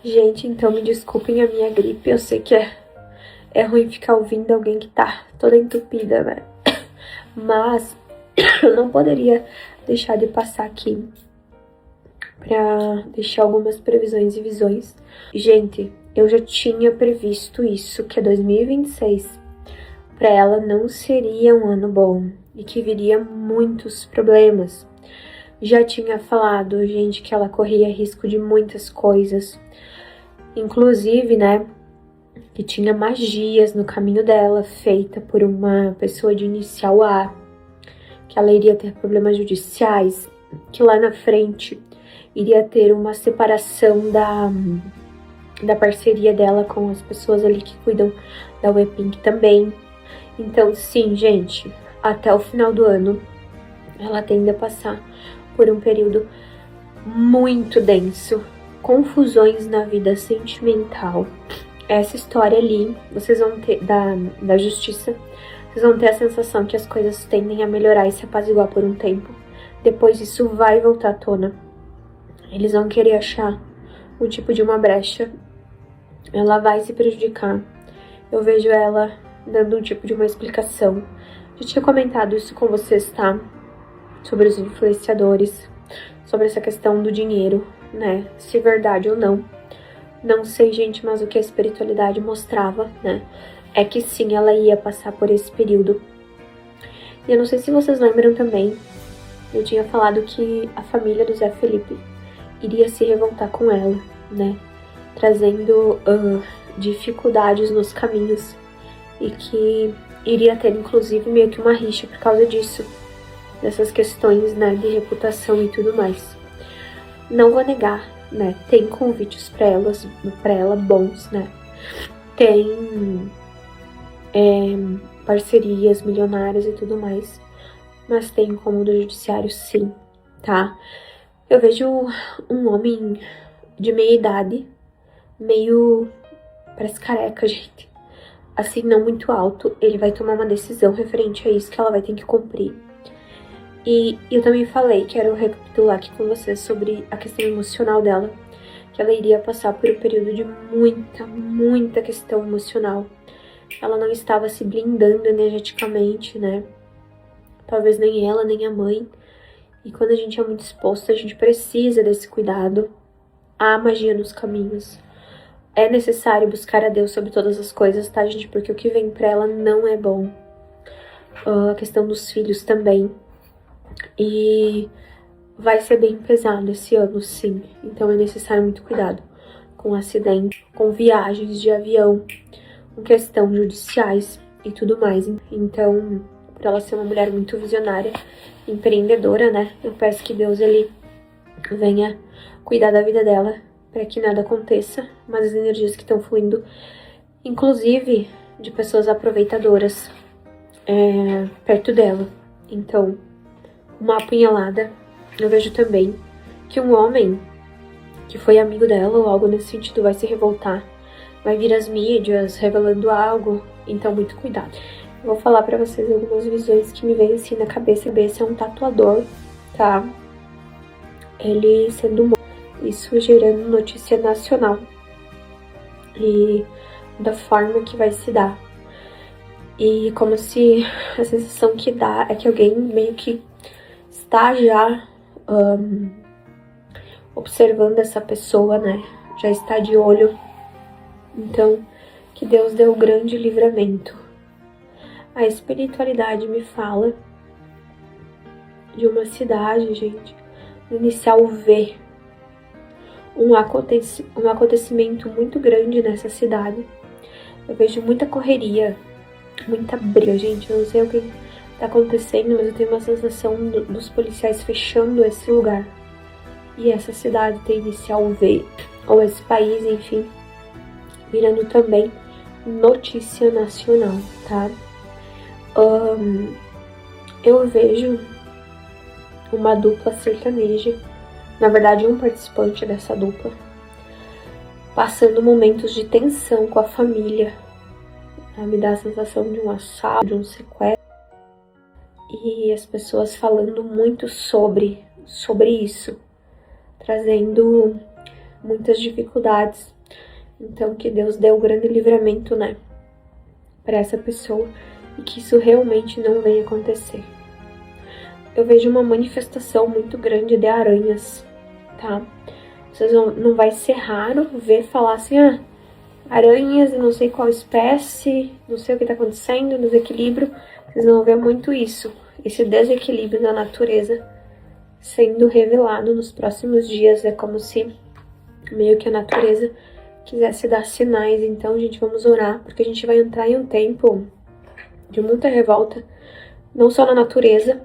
Gente, então me desculpem a minha gripe, eu sei que é ruim ficar ouvindo alguém que tá toda entupida, né? Mas eu não poderia deixar de passar aqui pra deixar algumas previsões e visões. Gente, eu já tinha previsto isso, que 2026 pra ela não seria um ano bom e que viria muitos problemas. Já tinha falado, gente, que ela corria risco de muitas coisas. Inclusive, né, que tinha magias no caminho dela, feita por uma pessoa de inicial A, que ela iria ter problemas judiciais, que lá na frente iria ter uma separação da parceria dela com as pessoas ali que cuidam da Wepink também. Então, sim, gente, até o final do ano, ela tende a passar por um período muito denso, confusões na vida sentimental. Essa história ali, vocês vão ter, da justiça, vocês vão ter a sensação que as coisas tendem a melhorar e se apaziguar por um tempo. Depois isso vai voltar à tona. Eles vão querer achar o tipo de uma brecha. Ela vai se prejudicar. Eu vejo ela dando um tipo de uma explicação. Já tinha comentado isso com vocês, tá? Sobre os influenciadores, sobre essa questão do dinheiro, né? Se verdade ou não. Não sei, gente, mas o que a espiritualidade mostrava, né? É que sim, ela ia passar por esse período. E eu não sei se vocês lembram também, eu tinha falado que a família do Zé Felipe iria se revoltar com ela, né? Trazendo dificuldades nos caminhos. E que iria ter, inclusive, meio que uma rixa por causa disso. Dessas questões, né, de reputação e tudo mais. Não vou negar, né, tem convites pra ela bons, né, tem parcerias milionárias e tudo mais, mas tem incômodo judiciário sim, tá? Eu vejo um homem de meia idade, meio, parece careca, gente, assim, não muito alto. Ele vai tomar uma decisão referente a isso que ela vai ter que cumprir. E eu também falei, quero recapitular aqui com vocês sobre a questão emocional dela, que ela iria passar por um período de muita questão emocional. Ela não estava se blindando energeticamente, né? Talvez nem ela, nem a mãe. E quando a gente é muito exposto, a gente precisa desse cuidado. Há magia nos caminhos. É necessário buscar a Deus sobre todas as coisas, tá, gente? Porque o que vem pra ela não é bom. A questão dos filhos também. E vai ser bem pesado esse ano, sim. Então é necessário muito cuidado com acidente, com viagens de avião, com questões judiciais e tudo mais. Então, por ela ser uma mulher muito visionária, empreendedora, né? Eu peço que Deus, ele venha cuidar da vida dela para que nada aconteça, mas as energias que estão fluindo, inclusive de pessoas aproveitadoras perto dela. Então, uma apunhalada. Eu vejo também que um homem que foi amigo dela ou algo nesse sentido vai se revoltar, vai vir às mídias revelando algo, então muito cuidado. Eu vou falar pra vocês algumas visões que me vêm assim na cabeça. Esse é um tatuador, tá? Ele sendo morto, isso gerando notícia nacional e da forma que vai se dar. E como se a sensação que dá é que alguém meio que está já observando essa pessoa, né? Já está de olho. Então, que Deus dê o grande livramento. A espiritualidade me fala de uma cidade, gente, no inicial V. Um acontecimento muito grande nessa cidade. Eu vejo muita correria, muita briga, gente. Eu não sei o que tá acontecendo, mas eu tenho uma sensação dos policiais fechando esse lugar. E essa cidade tem inicial V, ou esse país, enfim, virando também notícia nacional, tá? Eu vejo uma dupla sertaneja, na verdade um participante dessa dupla, passando momentos de tensão com a família. Me dá a sensação de um assalto, de um sequestro. E as pessoas falando muito sobre isso, trazendo muitas dificuldades Então, que Deus dê o grande livramento, né, para essa pessoa e que isso realmente não venha acontecer. Eu vejo uma manifestação muito grande de aranhas, tá? Vocês não vai ser raro ver falar assim, aranhas e não sei qual espécie, não sei o que tá acontecendo, desequilíbrio. Vocês vão ver muito isso, esse desequilíbrio da natureza sendo revelado nos próximos dias. É como se meio que a natureza quisesse dar sinais. Então, gente, vamos orar, porque a gente vai entrar em um tempo de muita revolta, não só na natureza,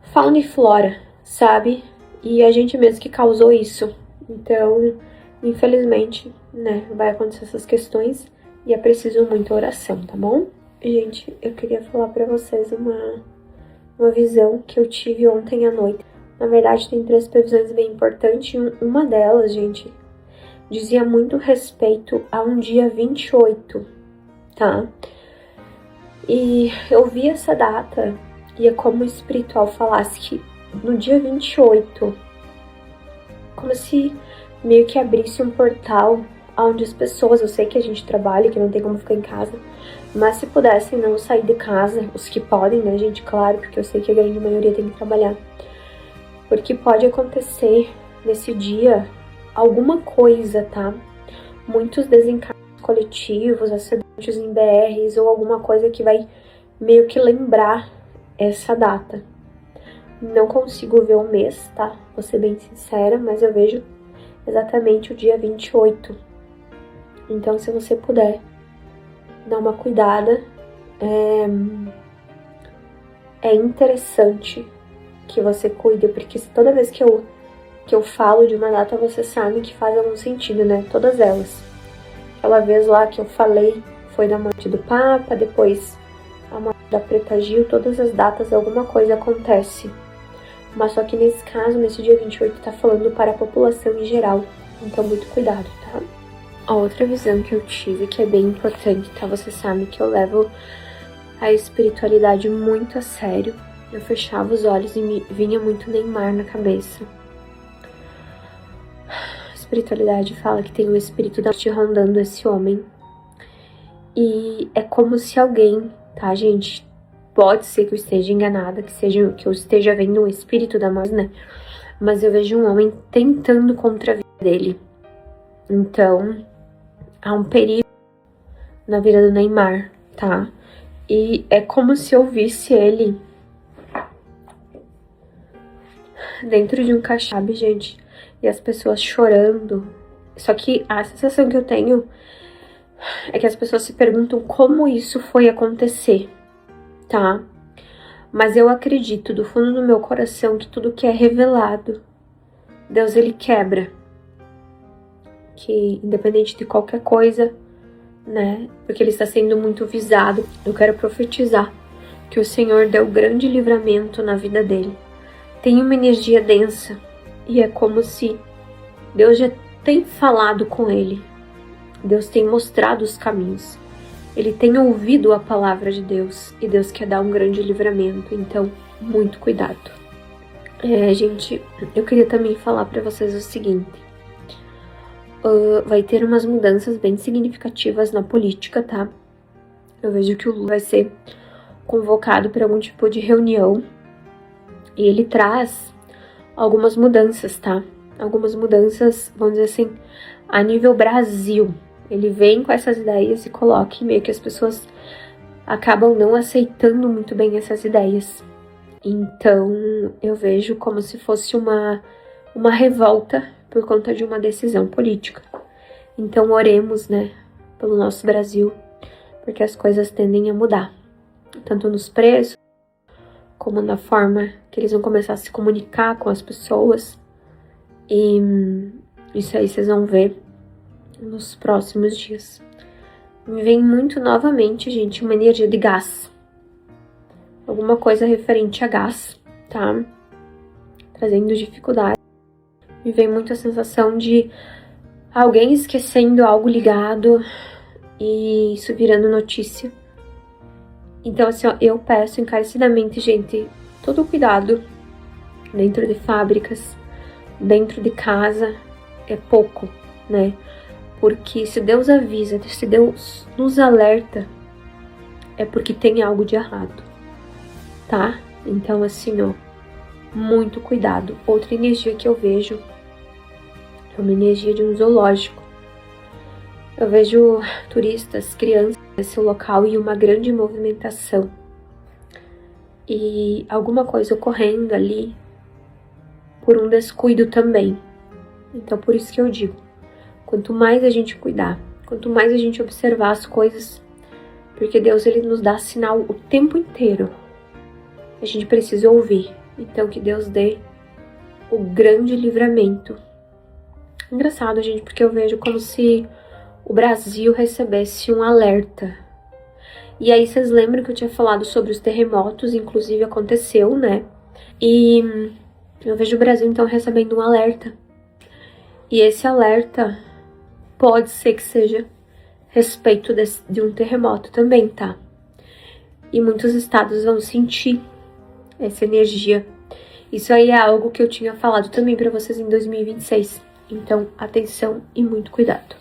fauna e flora, sabe? E a gente mesmo que causou isso. Então, infelizmente, né, vai acontecer essas questões e é preciso muita oração, tá bom? Gente, eu queria falar pra vocês uma visão que eu tive ontem à noite. Na verdade, tem 3 previsões bem importantes. Uma delas, gente, dizia muito respeito a um dia 28, tá? E eu vi essa data e é como o espiritual falasse que no dia 28, como se meio que abrisse um portal onde as pessoas, eu sei que a gente trabalha, que não tem como ficar em casa, mas se pudessem não sair de casa, os que podem, né, gente, claro, porque eu sei que a grande maioria tem que trabalhar, porque pode acontecer nesse dia alguma coisa, tá? Muitos desencargos coletivos, acidentes em BRs ou alguma coisa que vai meio que lembrar essa data. Não consigo ver o mês, tá? Vou ser bem sincera, mas eu vejo exatamente o dia 28. Então, se você puder dar uma cuidada, é interessante que você cuide, porque toda vez que eu falo de uma data, você sabe que faz algum sentido, né? Todas elas. Aquela vez lá que eu falei foi da morte do Papa, depois a morte da Preta Gil, todas as datas alguma coisa acontece. Mas só que nesse caso, nesse dia 28, tá falando para a população em geral. Então, muito cuidado, tá? A outra visão que eu tive, que é bem importante, tá? Você sabe que eu levo a espiritualidade muito a sério. Eu fechava os olhos e me vinha muito Neymar na cabeça. A espiritualidade fala que tem um espírito da morte rondando esse homem. E é como se alguém, tá, gente? Pode ser que eu esteja enganada, que eu esteja vendo um espírito da morte, né? Mas eu vejo um homem tentando contra a vida dele. Então, há um perigo na vida do Neymar, tá? E é como se eu visse ele dentro de um caixabe, gente, e as pessoas chorando. Só que a sensação que eu tenho é que as pessoas se perguntam como isso foi acontecer, tá? Mas eu acredito do fundo do meu coração que tudo que é revelado, Deus, ele quebra. Que independente de qualquer coisa, né? Porque ele está sendo muito visado. Eu quero profetizar que o Senhor deu grande livramento na vida dele. Tem uma energia densa e é como se Deus já tem falado com ele. Deus tem mostrado os caminhos. Ele tem ouvido a palavra de Deus e Deus quer dar um grande livramento. Então, muito cuidado. Gente, eu queria também falar para vocês o seguinte. Vai ter umas mudanças bem significativas na política, tá? Eu vejo que o Lula vai ser convocado para algum tipo de reunião e ele traz algumas mudanças, tá? Algumas mudanças, vamos dizer assim, a nível Brasil. Ele vem com essas ideias e coloca, e meio que as pessoas acabam não aceitando muito bem essas ideias. Então, eu vejo como se fosse uma revolta por conta de uma decisão política. Então, oremos, né, pelo nosso Brasil, porque as coisas tendem a mudar. Tanto nos preços, como na forma que eles vão começar a se comunicar com as pessoas. E isso aí vocês vão ver nos próximos dias. Me vem muito novamente, gente, uma energia de gás. Alguma coisa referente a gás, tá? Trazendo dificuldade. Me vem muito a sensação de alguém esquecendo algo ligado e isso virando notícia. Então, assim, ó, eu peço encarecidamente, gente, todo cuidado dentro de fábricas, dentro de casa, é pouco, né? Porque se Deus avisa, se Deus nos alerta, é porque tem algo de errado, tá? Então, assim, ó, muito cuidado. Outra energia que eu vejo é uma energia de um zoológico. Eu vejo turistas, crianças nesse local e uma grande movimentação. E alguma coisa ocorrendo ali por um descuido também. Então, por isso que eu digo, quanto mais a gente cuidar, quanto mais a gente observar as coisas, porque Deus, ele nos dá sinal o tempo inteiro. A gente precisa ouvir. Então, que Deus dê o grande livramento. Engraçado, gente, porque eu vejo como se o Brasil recebesse um alerta. E aí, vocês lembram que eu tinha falado sobre os terremotos, inclusive aconteceu, né? E eu vejo o Brasil, então, recebendo um alerta. E esse alerta pode ser que seja respeito de um terremoto também, tá? E muitos estados vão sentir essa energia. Isso aí é algo que eu tinha falado também pra vocês em 2026. Então, atenção e muito cuidado.